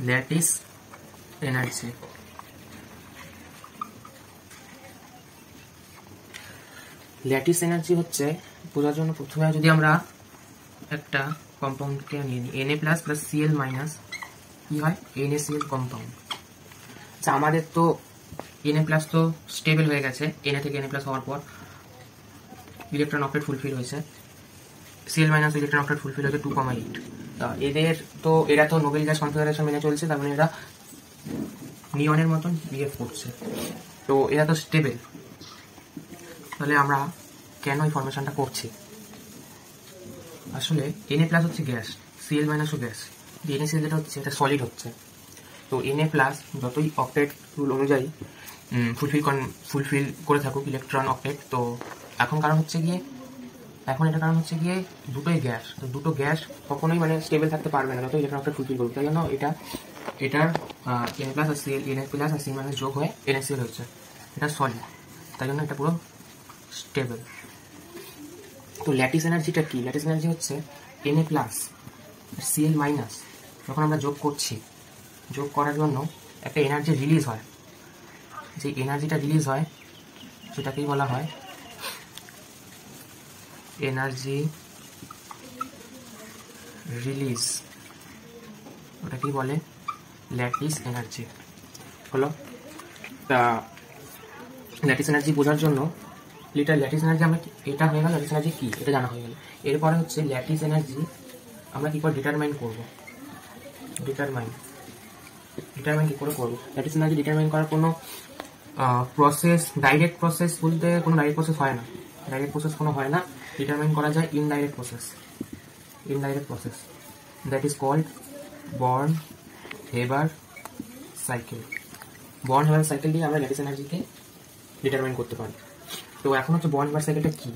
Lattice energy. Lattice energy হচ্ছে বোঝার জন্য প্রথমে যদি আমরা একটা কম্পাউন্ডকে নিয়ে নিই, Na plus plus Cl minus কি হয়, NaCl কম্পাউন্ড। আচ্ছা, আমাদের তো Na প্লাস তো স্টেবল হয়ে গেছে, Na থেকে Na প্লাস হওয়ার পর ইলেকট্রন অক্টেট ফুলফিল হয়েছে, Cl minus electron octet fulfil হয়েছে 2,8। এরা তো নোবেল গ্যাস কনফিগারেশন মেনে চলছে, তার মানে এরা নিয়নের মতন বিহেভ করছে, তো এরা তো স্টেবল। তাহলে আমরা কেন এই ফরমেশনটা করছি? আসলে Na প্লাস হচ্ছে গ্যাস, Cl মাইনাসও গ্যাস, NaCl যেটা হচ্ছে এটা সলিড হচ্ছে। তো Na প্লাস যতই অক্টেট রুল অনুযায়ী ফুলফিল করে থাকুক ইলেকট্রন অক্টেট, তো এখন কারণ হচ্ছে গিয়ে দুটোই গ্যাস। তো দুটো গ্যাস কখনোই মানে স্টেবল থাকতে পারবে না যত ইলেকট্রন অক্টেট ফুলফিল করবে। তাই জন্য এটার Na প্লাস আর Na প্লাস আর C মাইনাস যোগ হয়ে NaCl হচ্ছে, এটা সলিড, তাই জন্য এটা পুরো স্টেবল। তো ল্যাটিস এনার্জিটা কি? ল্যাটিস এনার্জি হচ্ছে Na প্লাস Cl মাইনাস যখন আমরা যোগ করছি, যোগ করার জন্য একটা এনার্জি রিলিজ হয়। যে এনার্জিটা রিলিজ হয় সেটাকেই বলা হয় এনার্জি রিলিজ, ওটাকেই বলে ল্যাটিস এনার্জি। হলো, তা ল্যাটিস এনার্জি বোঝার জন্য ল্যাটিস এনার্জি আমরা এটা হয়ে গেল, ল্যাটিস এনার্জি কি এটা জানা হয়ে গেল। এরপরে হচ্ছে ল্যাটিস এনার্জি আমরা কি করে ডিটারমাইন করবো। ডিটারমাইন কি করে করবো? ল্যাটিস এনার্জি ডিটারমাইন করার কোনো প্রসেস, ডাইরেক্ট প্রসেস বলতে কোনো ডাইরেক্ট প্রসেস হয় না, ডিটারমাইন করা যায় indirect process that is called Born Haber cycle. Born Haber cycle দিয়ে আমরা ল্যাটিস এনার্জিকে ডিটারমাইন করতে পারি। তো এখন হচ্ছে বর্ন হেবার সাইকেলটা কি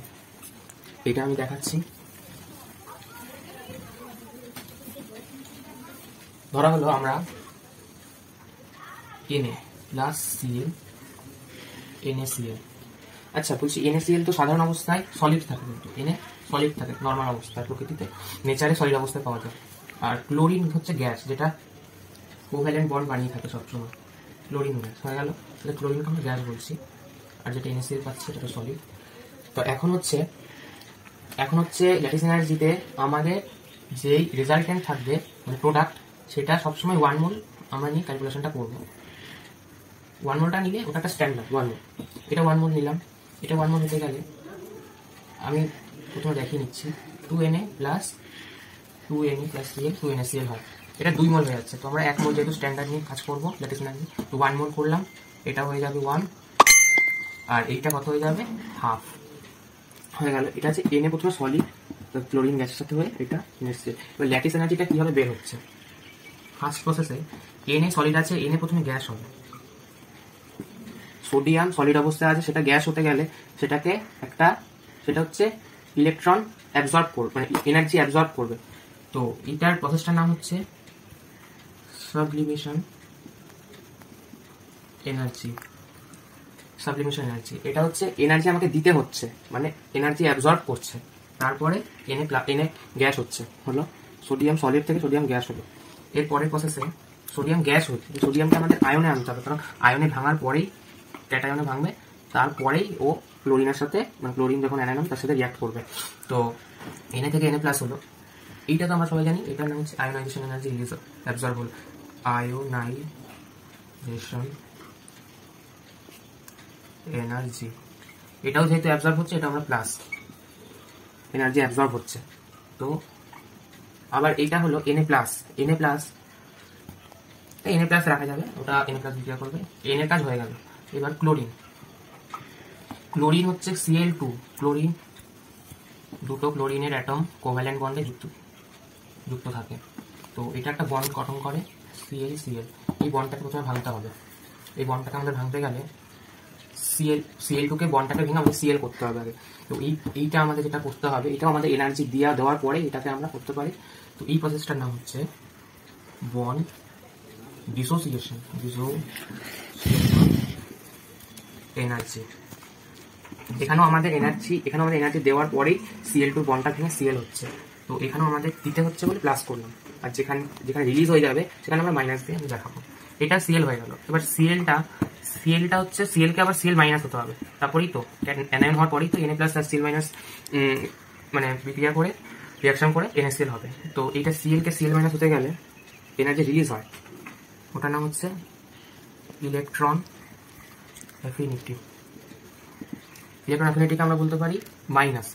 এটা আমি দেখাচ্ছি। ধরা হলো আমরা Na প্লাস Cl NaCl। আচ্ছা বলছি NaCl তো সাধারণ অবস্থায় সলিড থাকে, কিন্তু Na সলিড থাকে নর্মাল অবস্থায়, প্রকৃতিতে নেচারে সলিড অবস্থায় পাওয়া যায়। আর ক্লোরিন হচ্ছে গ্যাস, যেটা কোভ্যালেন্ট বন্ড বানিয়ে থাকে সবসময়, ক্লোরিন গ্যাস হয়ে গেল। তাহলে ক্লোরিনকে আমরা গ্যাস বলছি, আর যেটা NaCl পাচ্ছে সেটা সলিড। তো এখন হচ্ছে ল্যাটিস এনার্জিতে আমাদের যেই রেজাল্টেন্ট থাকবে মানে প্রোডাক্ট, সেটা সবসময় 1 মোল আমরা নিয়ে ক্যালকুলেশনটা করবো। 1 মোলটা নিলে ওটা একটা স্ট্যান্ডার্ড 1 মোল, এটা 1 মোল নিলাম। এটা 1 মোল নিতে গেলে আমি প্রথমে দেখিয়ে নিচ্ছি 2Na প্লাস Cl 2NaCl হয়, এটা 2 মোল হয়ে যাচ্ছে। তো আমরা 1 মোল যেহেতু স্ট্যান্ডার্ড নিয়ে কাজ করবো ল্যাটিস এনার্জি, তো 1 মোল করলাম, এটা হয়ে যাবে 1, আর এইটা কত হয়ে যাবে হাফ হয়ে গেল। এটা হচ্ছে Na প্রথমে সলিড, ক্লোরিন গ্যাসের সাথে হয়ে এটা NaCl। এবার ল্যাটিস এনার্জিটা কিভাবে বের হচ্ছে? ফার্স্ট প্রসেসে Na সলিড আছে, Na প্রথমে গ্যাস হবে, সোডিয়াম সলিড অবস্থায় আছে, সেটা গ্যাস হতে গেলে সেটা হচ্ছে ইলেকট্রন অ্যাবজর্ব করবে, মানে এনার্জি অ্যাবজর্ব করবে। তো এটার প্রসেসটার নাম হচ্ছে সাবলিমেশন এনার্জি। এটা হচ্ছে এনার্জি আমাকে দিতে হচ্ছে, মানে এনার্জি অ্যাবজর্ব করছে, তারপরে Na গ্যাস হচ্ছে, হলো সোডিয়াম সলিড থেকে সোডিয়াম গ্যাস হলো। এর পরের প্রসেসে সোডিয়াম গ্যাস হচ্ছে, সোডিয়ামটা আমাদের আয়নে আনতে হবে, কারণ আয়নে ভাঙার পরেই ক্যাটায়নে ভাঙবে, তারপরেই ও ক্লোরিনের সাথে, মানে ক্লোরিন যখন অ্যানায়ন তার সাথে রিয়াক্ট করবে। তো Na থেকে Na প্লাস হলো, এইটা তো আমরা সবাই জানি, এটার নাম হচ্ছে আয়োনাইজেশন এনার্জি রিলিজ অ্যাবজর্ব হল, আয়োনাইজেশন এনার্জি। এটাও যেহেতু অ্যাবজর্ব হচ্ছে, এটা আমরা প্লাস, এনার্জি অ্যাবজর্ব হচ্ছে। তো আবার এইটা হলো Na প্লাস রাখা যাবে, ওটা Na প্লাস বিক্রিয়া করবে, Na কাজ হয়ে গেল। এবার ক্লোরিন হচ্ছে Cl2, ক্লোরিন দুটো ক্লোরিনের অ্যাটম কোভ্যালেন্ট বন্ডে যুক্ত থাকে। তো এটা একটা বন্ড গঠন করে Cl। এই বন্ডটাকে প্রথমে ভাঙতে হবে। এই বন্ডটাকে আমাদের ভাঙতে গেলে Cl2কে বন্ডটাকে ভেঙে আমাদের Cl করতে হবে আগে। তো এইটা আমাদের যেটা করতে হবে, এটাও আমাদের এনার্জি দেওয়ার পরে এটাকে আমরা করতে পারি। তো এই প্রসেসটার নাম হচ্ছে বন্ড ডিসোসিয়েশন এনার্জি। এখানেও আমাদের এনার্জি দেওয়ার পরেই Cl2 বন্ডটা ভেঙে Cl হচ্ছে। তো এখানেও আমাদের দিতে হচ্ছে বলে প্লাস করলাম। আর যেখানে যেখানে রিলিজ হয়ে যাবে সেখানে আমরা মাইনাস দিয়ে আমি দেখাবো। এটা সিএল হয়ে গেল। এবার সিএলটা হচ্ছে সিএলকে আবার সিএল মাইনাস হতে হবে, তারপরেই তো অ্যানায়ন হওয়ার পরেই তো এনএ প্লাস আর সিএল মাইনাস মানে বিক্রিয়া করে রিয়াকশন করে এনএসিএল হবে। তো এইটা সিএলকে সিএল মাইনাস হতে গেলে এনার্জি রিলিজ হয়, ওটার নাম হচ্ছে ইলেকট্রন অ্যাফিনিটি। ইলেকট্রন অ্যাফিনিটিকে আমরা বলতে পারি মাইনাস।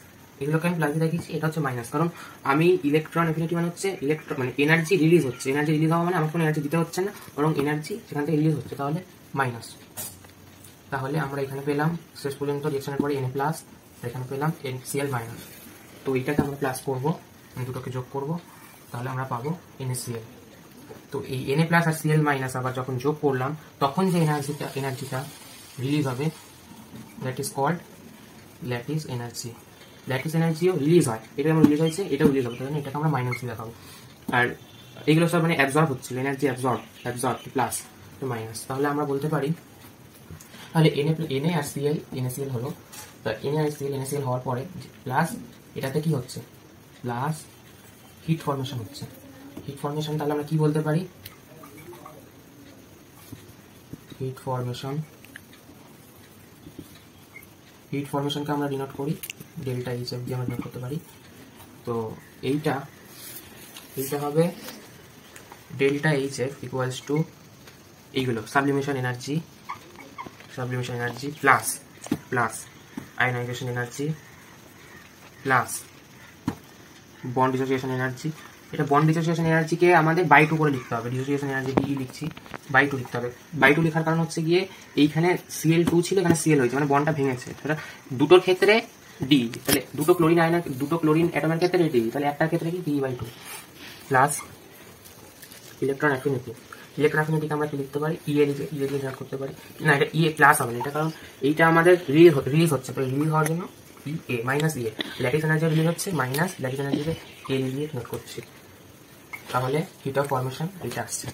এগুলোকে আমি প্লাসে দেখিয়েছি, এটা হচ্ছে মাইনাস, কারণ আমি ইলেকট্রন অ্যাফিনিটি মানে হচ্ছে ইলেকট্রন মানে এনার্জি রিলিজ হচ্ছে। এনার্জি রিলিজ হওয়া মানে আমার কোনো এনার্জি দিতে হচ্ছে না, বরং এনার্জি সেখান থেকে রিলিজ হচ্ছে, তাহলে মাইনাস। তাহলে আমরা এখানে পেলাম শেষ পর্যন্ত রিঅ্যাকশনের পরে এনএ প্লাস, এখানে পেলাম এনসিএল মাইনাস। তো এইটাকে আমরা প্লাস করবো, দুটোকে যোগ করব, তাহলে আমরা পাবো এনএসিএল। তো এই এনএ প্লাস আর সিএল মাইনাস আবার যখন যোগ করলাম তখন যে এনার্জিটা রিলিজ হবে that is called lattice energy. Lattice এনার্জিও রিলিজ হয়, এটা যেমন রিলিজ হয়েছে এটাও রিলিজ হবে, তাই এটাকে আমরা মাইনাস দিয়ে দেখাবো। আর এইগুলো সব মানে অ্যাবজর্ব হচ্ছিল, এনার্জি অ্যাবজর্ব প্লাস মাইনাস। তাহলে আমরা বলতে পারি তাহলে এনএ আর সিএল এনএসিএল হলো, তা এনএ আর সিএল এনএসিএল হওয়ার পরে প্লাস এটাতে কি হচ্ছে প্লাস হিট ফর্মেশন হচ্ছে। হিট ফর্মেশন তাহলে আমরা কি বলতে পারি, হিট ফর্মেশনকে আমরা ডিনোট করি ডেল্টা এইচ এফ দিয়ে আমরা ডিনোট করতে পারি। তো এইটা হবে delta H F equals to এইগুলো sublimation energy plus ionisation energy plus bond dissociation energy. এটা বন্ড ডিসোসিয়েশন এনার্জিকে আমাদের বাই 2 করে লিখতে হবে, ডিসোসিয়েশন এনার্জি ডি লিখছি, বাই 2 লিখতে হবে। বাই 2 লেখার কারণ হচ্ছে গিয়ে এইখানে Cl2 ছিল, এখানে Cl হয়েছে, মানে বন্ডটা ভেঙেছে। সেটা দুটোর ক্ষেত্রে ডি, তাহলে দুটো ক্লোরিন অ্যাটমের ক্ষেত্রে ডি, তাহলে একটার ক্ষেত্রে কি ডি বাই 2 প্লাস ইলেকট্রন অ্যাফিনিটিকে আমরা কি লিখতে পারি, ইয়ে দিয়ে ডিনোট করতে পারি। না, এটা ইয়ে প্লাস হবে না, এটা কারণ এইটা আমাদের রিলিজ হচ্ছে, তো রিলিজ হওয়ার জন্য ইএ মাইনাস ইএ, ল্যাটিস এনার্জি রিলিজ হচ্ছে মাইনাস ল্যাটিস এনার্জিকে এল দিয়ে নোট করছি, তাহলে হিট অফ ফর্মেশন এটা আসছে।